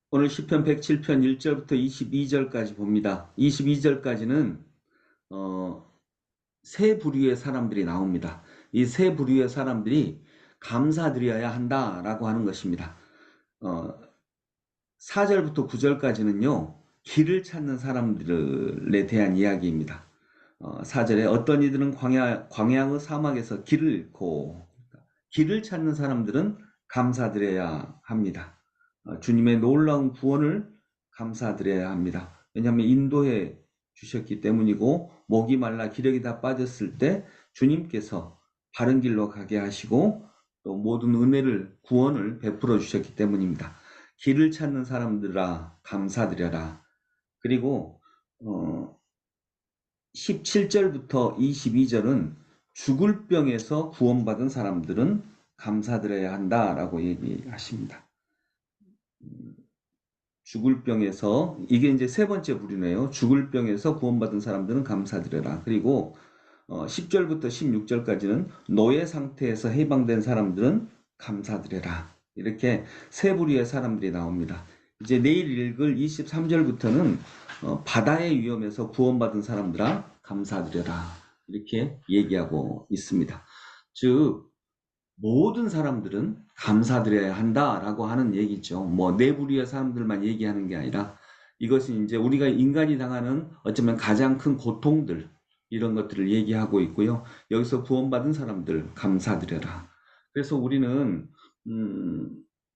오늘 시편 107편 1절부터 22절까지 봅니다. 22절까지는 세 부류의 사람들이 나옵니다. 이 세 부류의 사람들이 감사드려야 한다라고 하는 것입니다. 4절부터 9절까지는요. 길을 찾는 사람들에 대한 이야기입니다. 4절에 어떤 이들은 광야의 사막에서 길을 잃고 길을 찾는 사람들은 감사드려야 합니다. 주님의 놀라운 구원을 감사드려야 합니다. 왜냐하면 인도해 주셨기 때문이고 목이 말라 기력이 다 빠졌을 때 주님께서 바른 길로 가게 하시고 또 모든 은혜를 구원을 베풀어 주셨기 때문입니다. 길을 찾는 사람들아 감사드려라. 그리고 17절부터 22절은 죽을 병에서 구원받은 사람들은 감사드려야 한다라고 얘기하십니다. 죽을 병에서 이게 이제 세 번째 부류네요. 죽을 병에서 구원받은 사람들은 감사드려라. 그리고 10절부터 16절까지는 노예 상태에서 해방된 사람들은 감사드려라. 이렇게 세 부류의 사람들이 나옵니다. 이제 내일 읽을 23절부터는 바다의 위험에서 구원받은 사람들아 감사드려라. 이렇게 얘기하고 있습니다. 즉 모든 사람들은 감사드려야 한다라고 하는 얘기죠. 뭐 네 부류의 사람들만 얘기하는 게 아니라 이것은 이제 우리가 인간이 당하는 어쩌면 가장 큰 고통들 이런 것들을 얘기하고 있고요. 여기서 구원받은 사람들 감사드려라. 그래서 우리는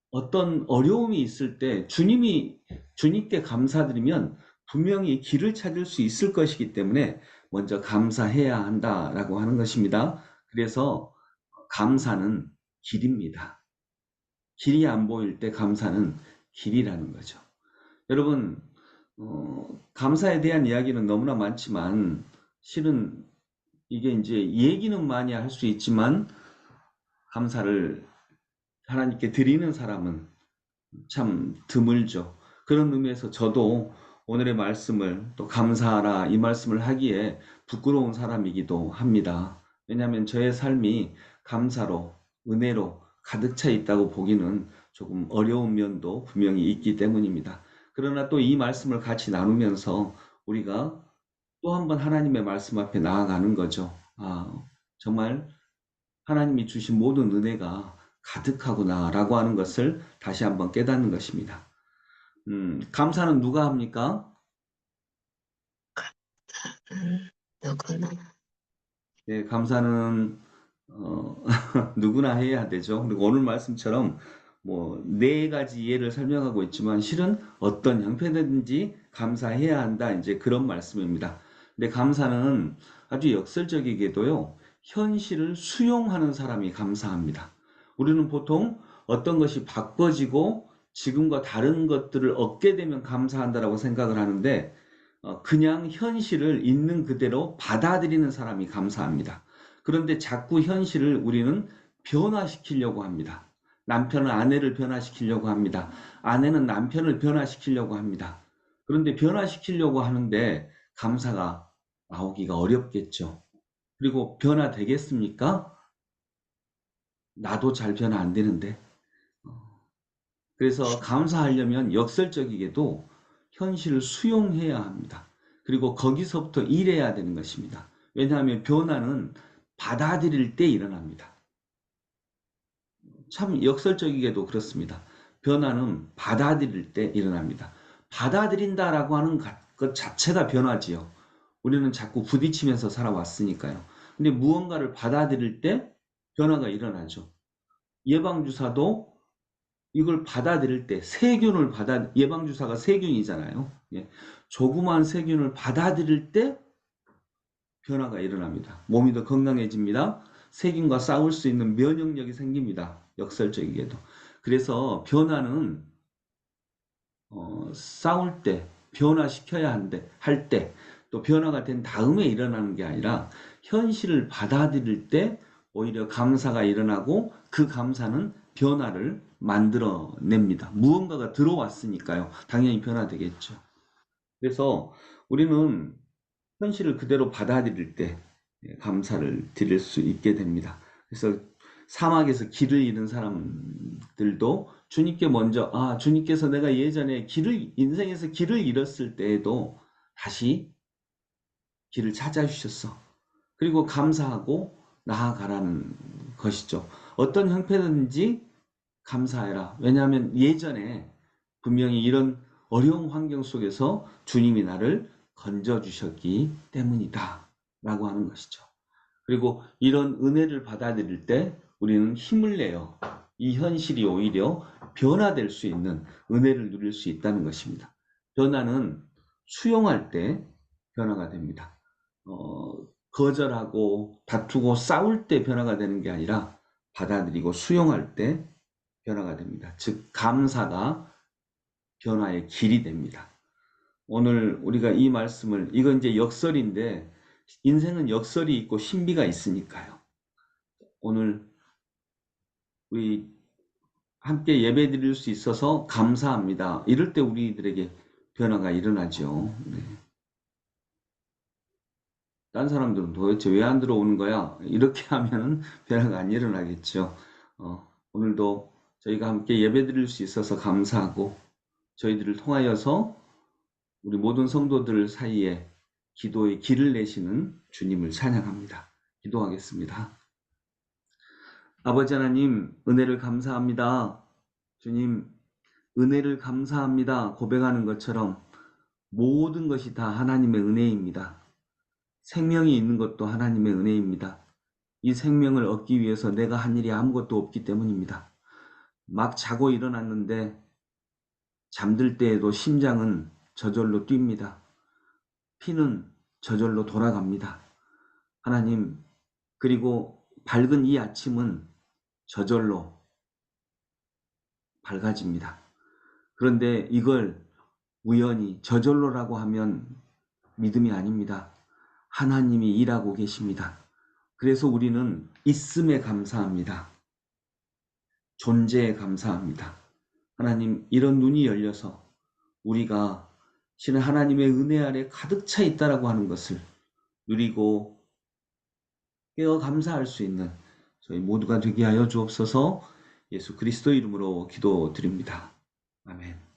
어떤 어려움이 있을 때 주님께 감사드리면 분명히 길을 찾을 수 있을 것이기 때문에 먼저 감사해야 한다라고 하는 것입니다. 그래서 감사는 길입니다. 길이 안 보일 때 감사는 길이라는 거죠. 여러분, 감사에 대한 이야기는 너무나 많지만 실은 이게 이제 얘기는 많이 할 수 있지만 감사를 하나님께 드리는 사람은 참 드물죠. 그런 의미에서 저도 오늘의 말씀을 또 감사하라 이 말씀을 하기에 부끄러운 사람이기도 합니다. 왜냐하면 저의 삶이 감사로 은혜로 가득 차 있다고 보기는 조금 어려운 면도 분명히 있기 때문입니다. 그러나 또 이 말씀을 같이 나누면서 우리가 또 한 번 하나님의 말씀 앞에 나아가는 거죠. 정말 하나님이 주신 모든 은혜가 가득하구나라고 하는 것을 다시 한번 깨닫는 것입니다. 감사는 누가 합니까? 누구나. 네, 감사는 누구나 해야 되죠. 그리고 오늘 말씀처럼 뭐 네 가지 예를 설명하고 있지만 실은 어떤 형편이든지 감사해야 한다. 이제 그런 말씀입니다. 근데 감사는 아주 역설적이게도요. 현실을 수용하는 사람이 감사합니다. 우리는 보통 어떤 것이 바꿔지고 지금과 다른 것들을 얻게 되면 감사한다라고 생각을 하는데 그냥 현실을 있는 그대로 받아들이는 사람이 감사합니다. 그런데 자꾸 현실을 우리는 변화시키려고 합니다. 남편은 아내를 변화시키려고 합니다. 아내는 남편을 변화시키려고 합니다. 그런데 변화시키려고 하는데 감사가 나오기가 어렵겠죠. 그리고 변화되겠습니까? 나도 잘 변화 안 되는데. 그래서 감사하려면 역설적이게도 현실을 수용해야 합니다. 그리고 거기서부터 일해야 되는 것입니다. 왜냐하면 변화는 받아들일 때 일어납니다. 참 역설적이게도 그렇습니다. 변화는 받아들일 때 일어납니다. 받아들인다라고 하는 것 자체가 변화지요. 우리는 자꾸 부딪히면서 살아왔으니까요. 근데 무언가를 받아들일 때 변화가 일어나죠. 예방주사도 이걸 받아들일 때 예방주사가 세균이잖아요. 예. 조그만 세균을 받아들일 때 변화가 일어납니다. 몸이 더 건강해집니다. 세균과 싸울 수 있는 면역력이 생깁니다. 역설적이게도. 그래서 변화는 싸울 때 변화시켜야 할 때 또 변화가 된 다음에 일어나는 게 아니라 현실을 받아들일 때 오히려 감사가 일어나고 그 감사는 변화를 만들어냅니다. 무언가가 들어왔으니까요. 당연히 변화되겠죠. 그래서 우리는 현실을 그대로 받아들일 때 감사를 드릴 수 있게 됩니다. 그래서 사막에서 길을 잃은 사람들도 주님께 먼저, 주님께서 내가 예전에 인생에서 길을 잃었을 때에도 다시 길을 찾아주셨어. 그리고 감사하고 나아가라는 것이죠. 어떤 형편이든지 감사해라. 왜냐하면 예전에 분명히 이런 어려운 환경 속에서 주님이 나를 건져주셨기 때문이다. 라고 하는 것이죠. 그리고 이런 은혜를 받아들일 때 우리는 힘을 내어 이 현실이 오히려 변화될 수 있는 은혜를 누릴 수 있다는 것입니다. 변화는 수용할 때 변화가 됩니다. 거절하고 다투고 싸울 때 변화가 되는 게 아니라 받아들이고 수용할 때 변화가 됩니다. 즉 감사가 변화의 길이 됩니다. 오늘 우리가 이 말씀을, 이건 이제 역설인데 인생은 역설이 있고 신비가 있으니까요. 오늘 우리 함께 예배 드릴 수 있어서 감사합니다. 이럴 때 우리들에게 변화가 일어나죠. 네. 딴 사람들은 도대체 왜 안 들어오는 거야? 이렇게 하면 변화가 안 일어나겠죠. 오늘도 저희가 함께 예배 드릴 수 있어서 감사하고 저희들을 통하여서 우리 모든 성도들 사이에 기도의 길을 내시는 주님을 찬양합니다. 기도하겠습니다. 아버지 하나님, 은혜를 감사합니다. 주님, 은혜를 감사합니다. 고백하는 것처럼 모든 것이 다 하나님의 은혜입니다. 생명이 있는 것도 하나님의 은혜입니다. 이 생명을 얻기 위해서 내가 한 일이 아무것도 없기 때문입니다. 막 자고 일어났는데 잠들 때에도 심장은 저절로 뜁니다. 피는 저절로 돌아갑니다. 하나님, 그리고 밝은 이 아침은 저절로 밝아집니다. 그런데 이걸 우연히 저절로라고 하면 믿음이 아닙니다. 하나님이 일하고 계십니다. 그래서 우리는 있음에 감사합니다. 존재에 감사합니다. 하나님, 이런 눈이 열려서 우리가 실은 하나님의 은혜 아래 가득 차 있다라고 하는 것을 누리고 깨어 감사할 수 있는 저희 모두가 되게 하여 주옵소서. 예수 그리스도 이름으로 기도드립니다. 아멘.